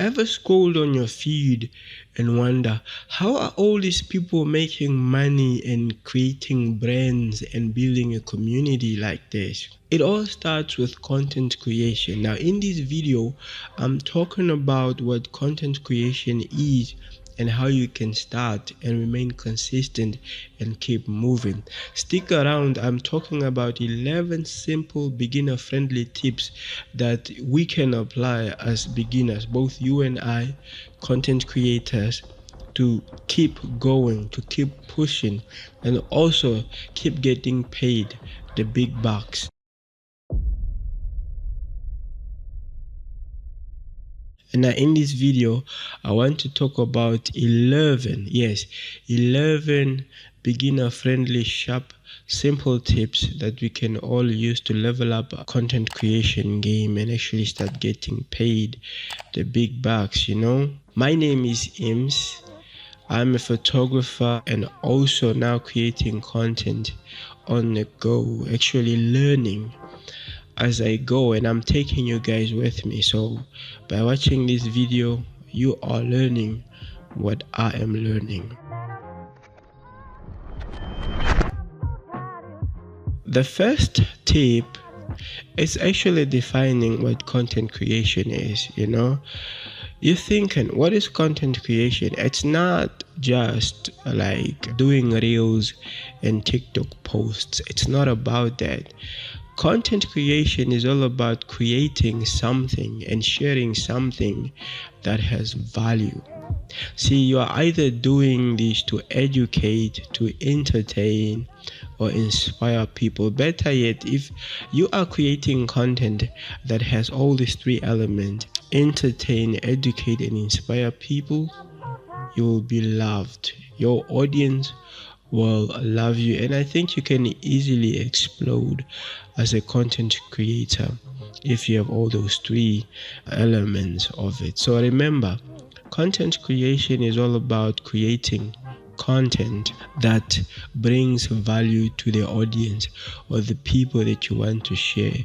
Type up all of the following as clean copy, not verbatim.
ever scrolled on your feed and wonder, how are all these people making money and creating brands and building a community like this? It all starts with content creation. Now, in this video, I'm talking about what content creation is and how you can start and remain consistent and keep moving. Stick around. I'm talking about 11 simple beginner-friendly tips that we can apply as beginners, both you and I, content creators, to keep going, to keep pushing, and also keep getting paid the big bucks. And now in this video, I want to talk about 11 beginner-friendly, sharp, simple tips that we can all use to level up our content creation game and actually start getting paid the big bucks, you know. My name is Ims. I'm a photographer and also now creating content on the go, actually learning as I go, and I'm taking you guys with me. So by watching this video, you are learning what I am learning. The first tip is actually defining what content creation is, you know. You're thinking, what is content creation? It's not just like doing reels and TikTok posts. It's not about that. Content creation is all about creating something and sharing something that has value. See, you are either doing this to educate, to entertain, or inspire people. Better yet, if you are creating content that has all these three elements, entertain, educate, and inspire people, you will be loved. Your audience will love you, and I think you can easily explode as a content creator if you have all those three elements of it. So remember, content creation is all about creating content that brings value to the audience or the people that you want to share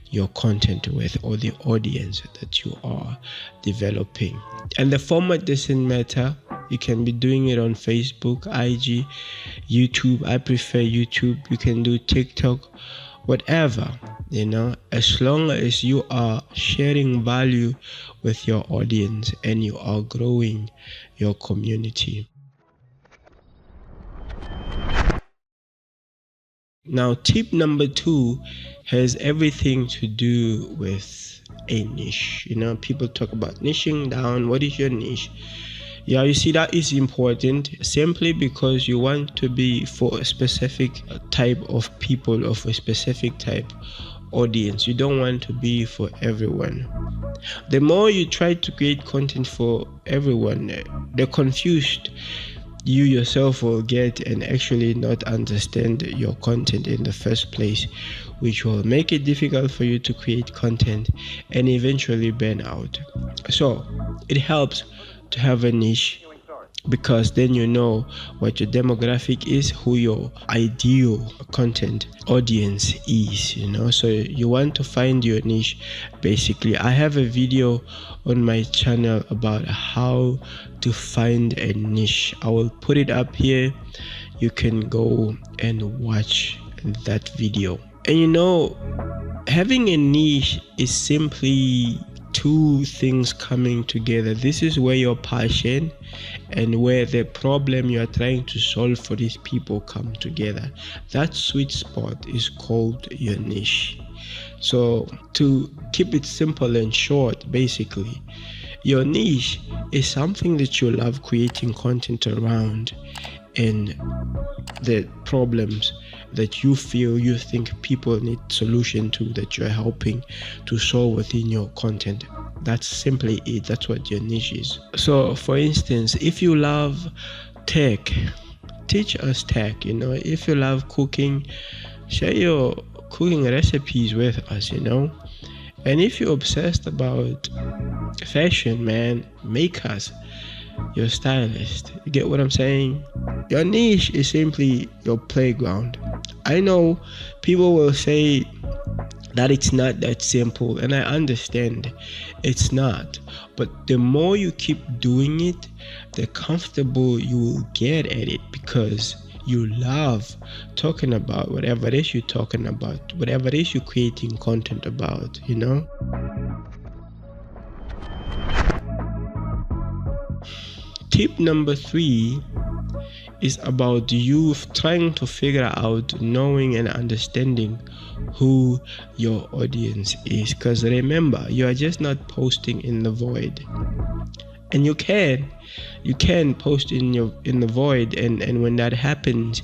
your content with, or the audience that you are developing. And the format doesn't matter. You can be doing it on Facebook, IG, YouTube. I prefer YouTube. You can do TikTok, whatever, you know, as long as you are sharing value with your audience and you are growing your community. Now, tip number 2 has everything to do with a niche. You know, people talk about niching down. What is your niche? Yeah, you see, that is important simply because you want to be for a specific type of people, of a specific type audience. You don't want to be for everyone. The more you try to create content for everyone, the confused you yourself will get and actually not understand your content in the first place, which will make it difficult for you to create content and eventually burn out. So it helps to have a niche, because then you know what your demographic is, who your ideal content audience is, you know. So you want to find your niche. Basically, I have a video on my channel about how to find a niche. I will put it up here. You can go and watch that video. And you know, having a niche is simply two things coming together. This is where your passion and where the problem you are trying to solve for these people come together. That sweet spot is called your niche. So to keep it simple and short, basically, your niche is something that you love creating content around, and the problems that you think people need solution to, that you're helping to solve within your content. That's simply it. That's what your niche is. So for instance, if you love tech, teach us tech. You know, if you love cooking, share your cooking recipes with us, you know. And if you're obsessed about fashion, man, make us your stylist. You get what I'm saying? Your niche is simply your playground. I know people will say that it's not that simple, and I understand it's not, but the more you keep doing it, the comfortable you will get at it, because you love talking about whatever it is you're talking about, whatever it is you're creating content about, you know. Tip number 3 is about you trying to figure out, knowing and understanding who your audience is. Because remember, you are just not posting in the void. And you can post in the void, and when that happens,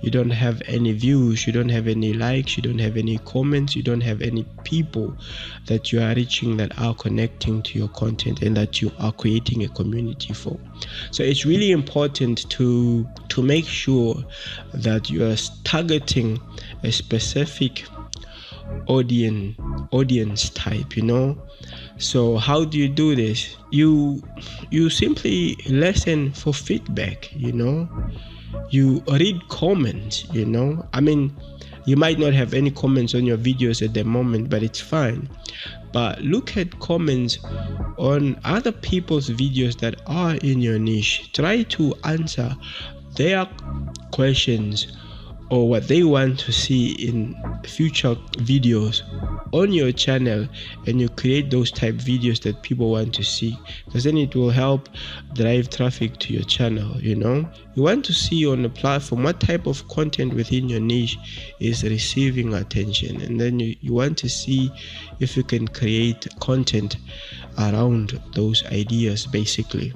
you don't have any views, you don't have any likes, you don't have any comments, you don't have any people that you are reaching that are connecting to your content and that you are creating a community for. So it's really important to make sure that you are targeting a specific audience type, you know. So how do you do this? You simply listen for feedback, you know. You read comments, you know. I mean, you might not have any comments on your videos at the moment, but it's fine. But look at comments on other people's videos that are in your niche. Try to answer their questions or what they want to see in future videos on your channel, and you create those type videos that people want to see, because then it will help drive traffic to your channel, you know. You want to see on the platform what type of content within your niche is receiving attention, and then you want to see if you can create content around those ideas, basically.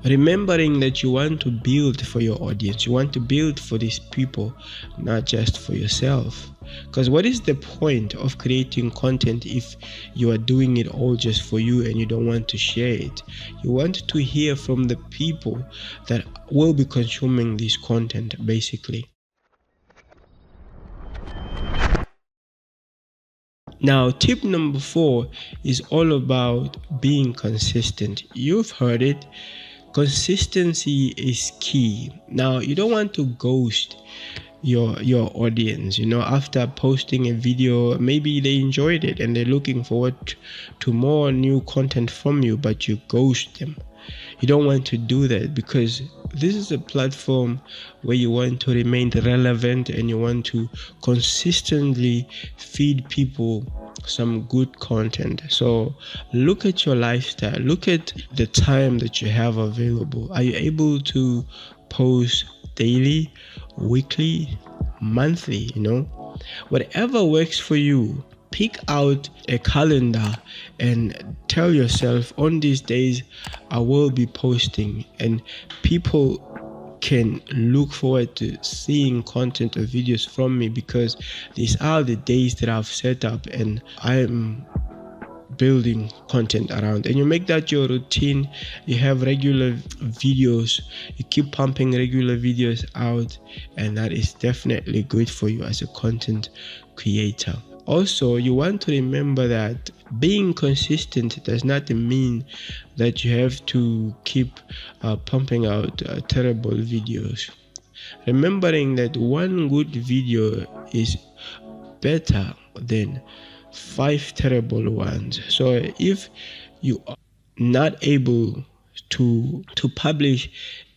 Remembering that you want to build for your audience, you want to build for these people, not just for yourself. Because what is the point of creating content if you are doing it all just for you and you don't want to share it? You want to hear from the people that will be consuming this content, basically. Now, tip number 4 is all about being consistent. You've heard it. Consistency is key. Now, you don't want to ghost your audience, you know. After posting a video, maybe they enjoyed it and they're looking forward to more new content from you, but you ghost them. You don't want to do that, because this is a platform where you want to remain relevant and you want to consistently feed people some good content. So look at your lifestyle, look at the time that you have available. Are you able to post daily, weekly, monthly? You know, whatever works for you. Pick out a calendar and tell yourself, on these days I will be posting, and people can look forward to seeing content or videos from me, because these are the days that I've set up and I'm building content around. And you make that your routine. You have regular videos, you keep pumping regular videos out, and that is definitely good for you as a content creator. Also, you want to remember that being consistent does not mean that you have to keep pumping out terrible videos. Remembering that one good video is better than 5 terrible ones. So if you are not able to publish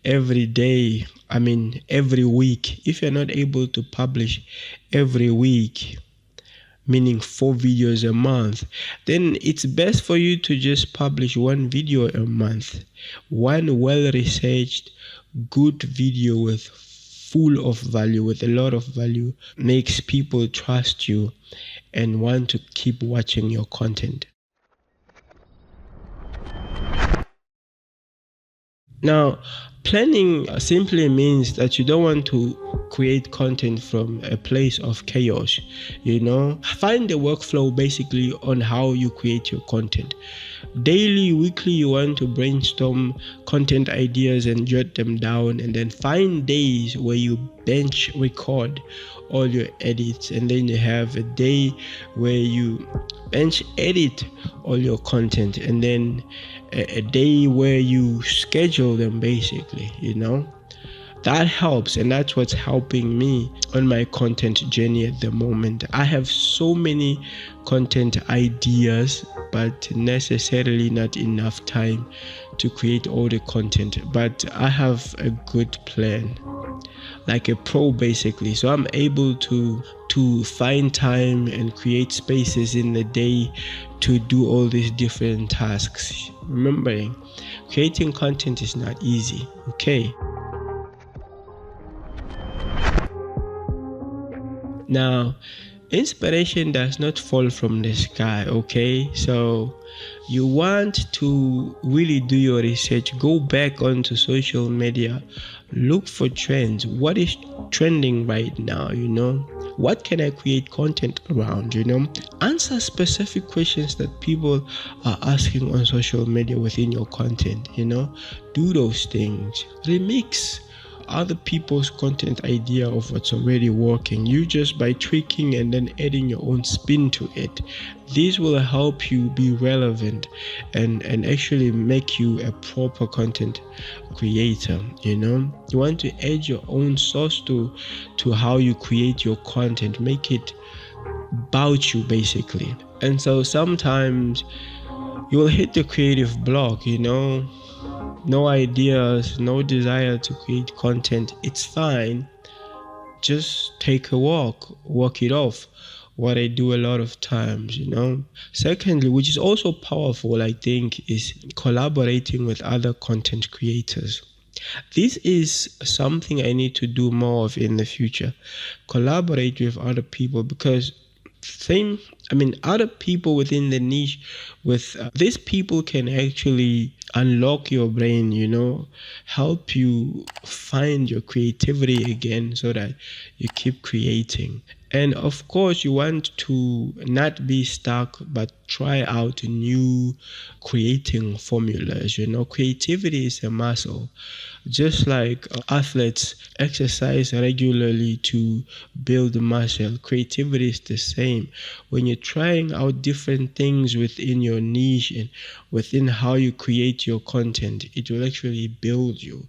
every day, I mean every week, if you're not able to publish every week, meaning 4 videos a month, then it's best for you to just publish 1 video a month. One well-researched, good video with full of value, with a lot of value, makes people trust you and want to keep watching your content. Now, planning simply means that you don't want to create content from a place of chaos, you know. Find the workflow basically on how you create your content. Daily, weekly, you want to brainstorm content ideas and jot them down, and then find days where you bench record all your edits, and then you have a day where you bench edit all your content, and then a day where you schedule them, basically, you know. That helps, and that's what's helping me on my content journey at the moment. I have so many content ideas, but necessarily not enough time to create all the content. But I have a good plan, like a pro basically, so I'm able to find time and create spaces in the day to do all these different tasks. Remembering, creating content is not easy. Okay, now inspiration does not fall from the sky. Okay, so you want to really do your research, go back onto social media, look for trends. What is trending right now? What can I create content around? Answer specific questions that people are asking on social media within your content. Do those things. Remix other people's content idea of what's already working. You just by tweaking and then adding your own spin to it. This will help you be relevant and actually make you a proper content creator. You want to add your own sauce to how you create your content, make it about you basically. And so sometimes you will hit the creative block, no ideas, no desire to create content. It's fine. Just take a walk it off. What I do a lot of times. Secondly, which is also powerful, I think, is collaborating with other content creators. This is something I need to do more of in the future. Collaborate with other people, because other people within the niche with these people can actually unlock your brain, help you find your creativity again so that you keep creating. And of course, you want to not be stuck, but try out new creating formulas. Creativity is a muscle. Just like athletes exercise regularly to build muscle, creativity is the same. When you're trying out different things within your niche and within how you create your content, it will actually build you.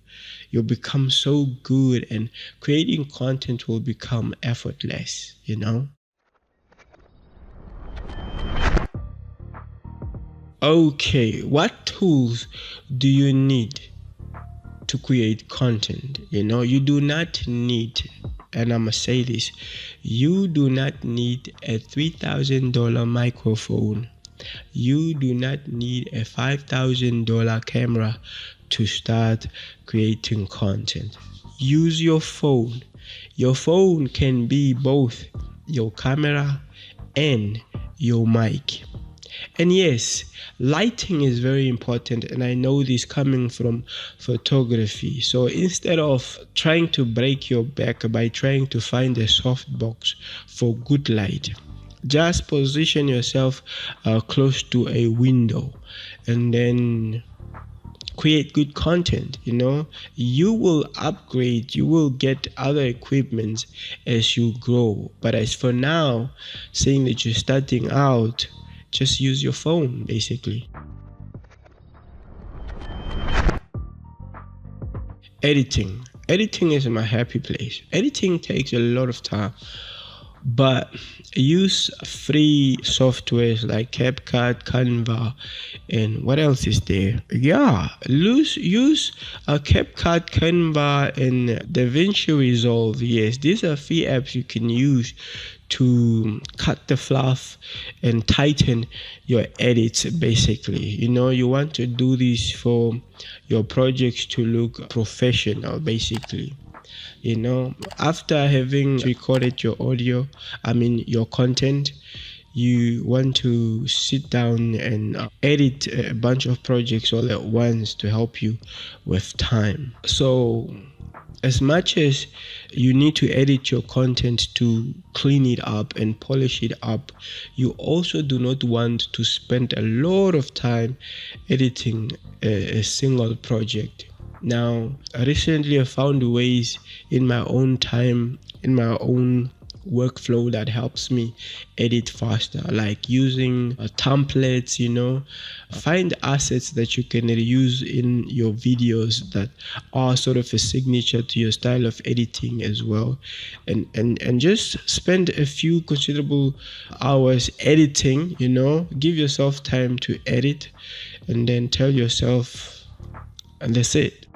You'll become so good, and creating content will become effortless. Okay, what tools do you need to create content? You do not need, and I'm gonna say this, you do not need a $3,000 microphone. You do not need a $5,000 camera to start creating content. Use your phone. Your phone can be both your camera and your mic. And yes, lighting is very important, and I know this coming from photography. So instead of trying to break your back by trying to find a softbox for good light, just position yourself close to a window and then create good content. You will upgrade, you will get other equipment as you grow. But as for now, saying that you're starting out, just use your phone basically. Editing is my happy place. Editing takes a lot of time, but use free softwares like CapCut, Canva, and what else is there? Use CapCut, Canva, and DaVinci Resolve. Yes, these are free apps you can use to cut the fluff and tighten your edits basically. You want to do this for your projects to look professional basically. After having recorded your your content, you want to sit down and edit a bunch of projects all at once to help you with time. So as much as you need to edit your content to clean it up and polish it up, you also do not want to spend a lot of time editing a single project. Now, recently I found ways in my own time, in my own workflow that helps me edit faster, like using templates, find assets that you can use in your videos that are sort of a signature to your style of editing as well, and just spend a few considerable hours editing. Give yourself time to edit, and then tell yourself, and that's it.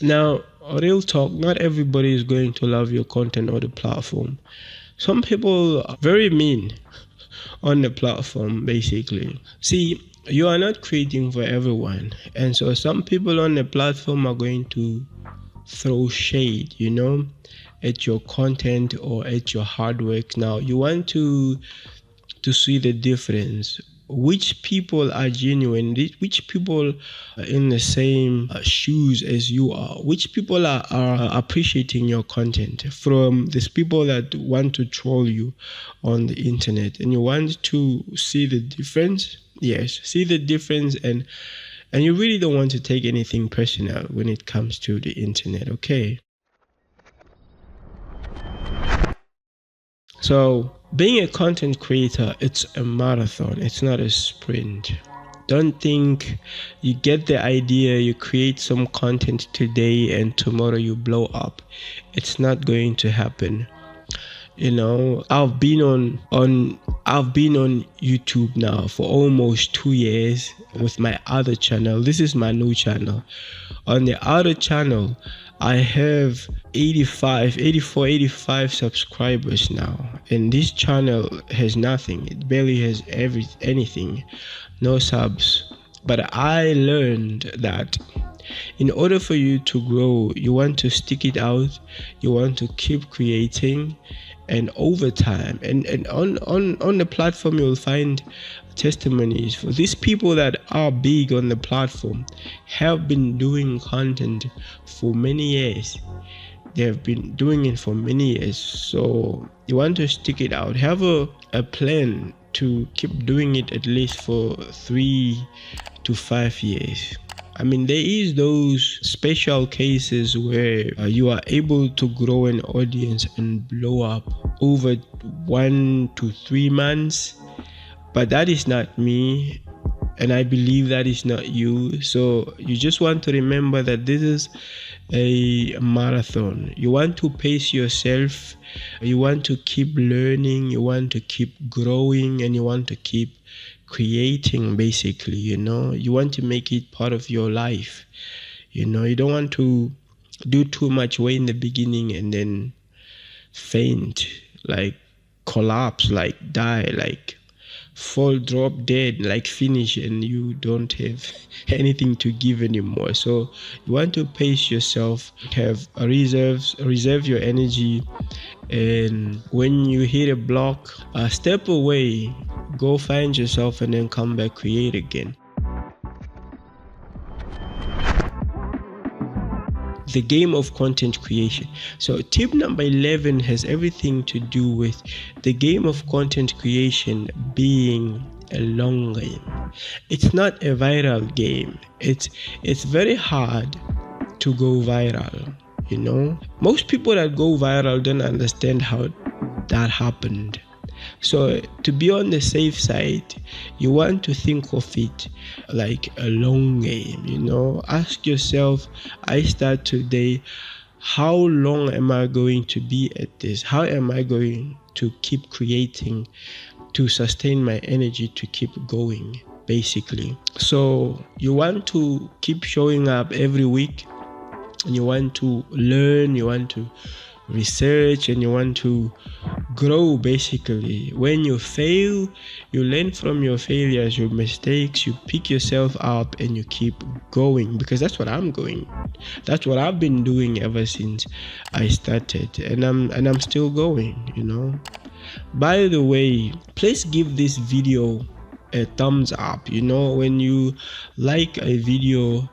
Now, real talk, not everybody is going to love your content or the platform. Some people are very mean on the platform, basically. See, you are not creating for everyone. And so some people on the platform are going to throw shade, at your content or at your hard work. Now, you want to see the difference. Which people are genuine, which people are in the same shoes as you are, which people are appreciating your content, from these people that want to troll you on the internet. And you want to see the difference. Yes, see the difference, and you really don't want to take anything personal when it comes to the internet, okay? So being a content creator, it's a marathon, it's not a sprint. Don't think you get the idea, you create some content today and tomorrow you blow up. It's not going to happen. I've been on YouTube now for almost 2 years with my other channel. This is my new channel. On the other channel, I have 85 subscribers now, and this channel has nothing. It barely has anything, no subs. But I learned that in order for you to grow, you want to stick it out, you want to keep creating, and over time, and on the platform, you'll find testimonies for these people that are big on the platform, have been doing content for many years. They have been doing it for many years. So you want to stick it out, have a plan to keep doing it at least for 3 to 5 years. I mean, there is those special cases where you are able to grow an audience and blow up over 1 to 3 months, but that is not me, and I believe that is not you. So you just want to remember that this is a marathon. You want to pace yourself, you want to keep learning, you want to keep growing, and you want to keep creating, basically. You want to make it part of your life. You don't want to do too much way in the beginning and then faint, like collapse, like die, like fall, drop dead, like finish, and you don't have anything to give anymore. So you want to pace yourself, have reserve your energy, and when you hit a block, step away, go find yourself, and then come back, create again. The game of content creation. So tip number 11 has everything to do with the game of content creation being a long game. It's not a viral game. It's very hard to go viral. Most people that go viral don't understand how that happened. So to be on the safe side, you want to think of it like a long game. Ask yourself, I start today, how long am I going to be at this? How am I going to keep creating, to sustain my energy, to keep going, basically? So you want to keep showing up every week, and you want to learn, you want to research, and you want to grow, basically. When you fail, you learn from your failures, your mistakes, you pick yourself up, and you keep going, because that's what I'm I've been doing ever since I started, and I'm still going. By the way, please give this video a thumbs up. When you like a video,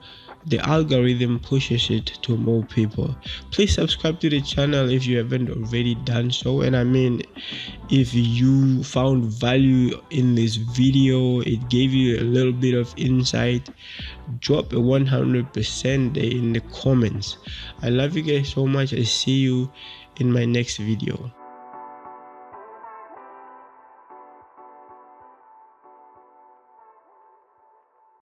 the algorithm pushes it to more people. Please subscribe to the channel if you haven't already done so. And I mean, if you found value in this video, it gave you a little bit of insight, drop a 100% in the comments. I love you guys so much. I see you in my next video.